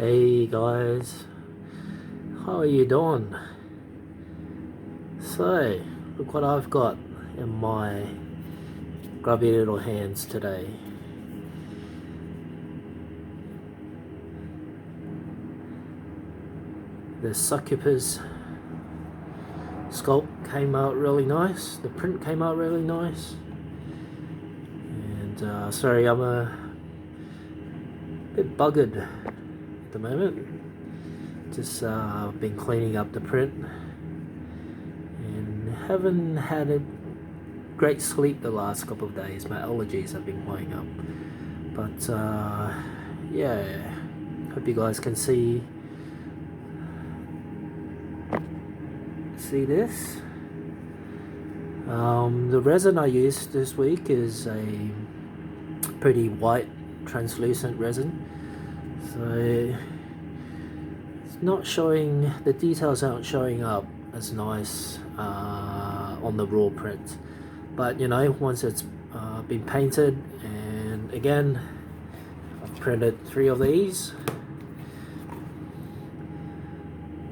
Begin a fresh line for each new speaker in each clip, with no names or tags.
Hey guys, how are you doing? So, look what I've got in my grubby little hands today. The Succubus sculpt came out really nice, the print came out really nice. And sorry, I'm a bit buggered at the moment. Just been cleaning up the print and haven't had a great sleep the last couple of days. My allergies have been playing up, but yeah, hope you guys can see this. The resin I used this week is a pretty white translucent resin, so it's not showing, the details aren't showing up as nice on the raw print, but you know, once it's been painted, and again I've printed 3 of these,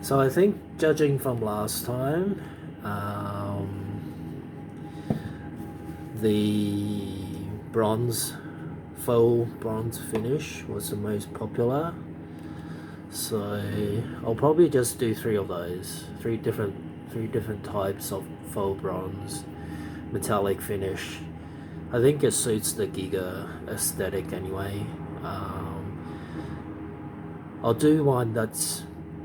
so I think judging from last time, the faux bronze finish was the most popular, so I'll probably just do 3 of those, three different types of faux bronze metallic finish. I think it suits the Giga aesthetic anyway. I'll do one that's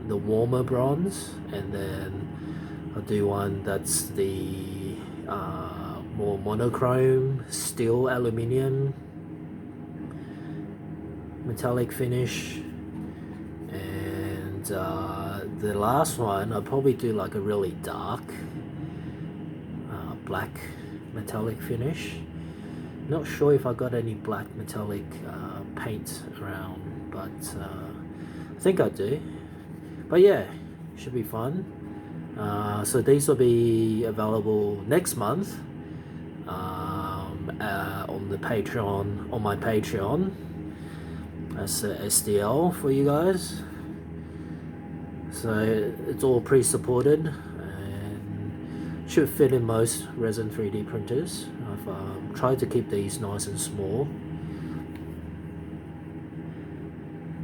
the warmer bronze, and then I'll do one that's the more monochrome steel aluminium metallic finish, and the last one I'll probably do like a really dark black metallic finish. Not sure if I got any black metallic paint around, but I think I do. But yeah, should be fun. So these will be available next month on the Patreon, on my Patreon, as a SDL for you guys. So it's all pre-supported and should fit in most resin 3D printers. I've tried to keep these nice and small,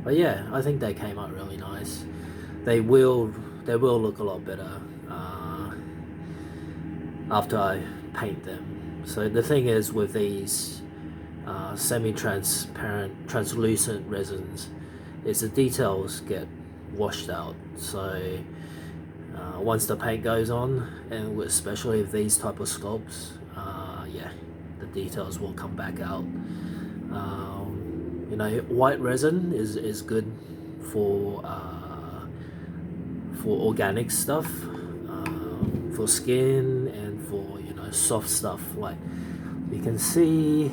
but yeah, I think they came out really nice. They will look a lot better after I paint them. So the thing is with these semi-transparent, translucent resins, is the details get washed out. So once the paint goes on, and especially with these type of sculpts, yeah, the details will come back out. You know, white resin is good for organic stuff, for skin, and for, you know, soft stuff. Like you can see,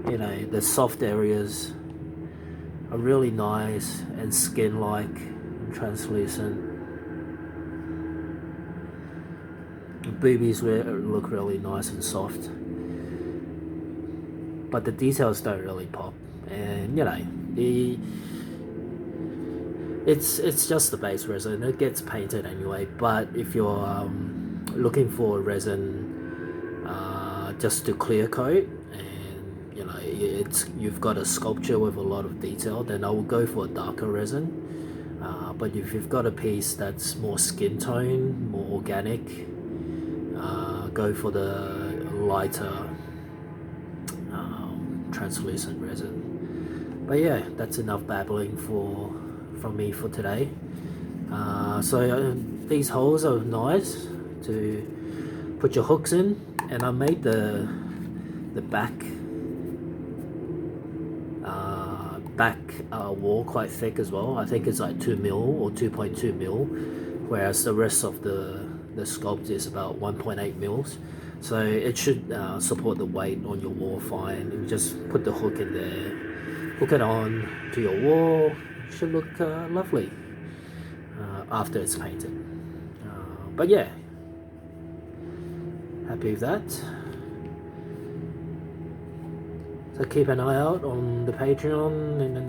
you know, the soft areas are really nice and skin-like and translucent. The boobies look really nice and soft, but the details don't really pop. And you know, it's just the base resin, it gets painted anyway. But if you're looking for a resin just to clear coat, and you know, you've got a sculpture with a lot of detail, then I will go for a darker resin. But if you've got a piece that's more skin tone, more organic, go for the lighter translucent resin. But yeah, that's enough babbling from me for today. So these holes are nice to put your hooks in, and I made the back wall quite thick as well. I think it's like 2 mil or 2.2 mil, whereas the rest of the sculpt is about 1.8 mils. So it should support the weight on your wall fine. You just put the hook in there, hook it on to your wall. It should look lovely after it's painted. But yeah, happy with that. So keep an eye out on the Patreon in the next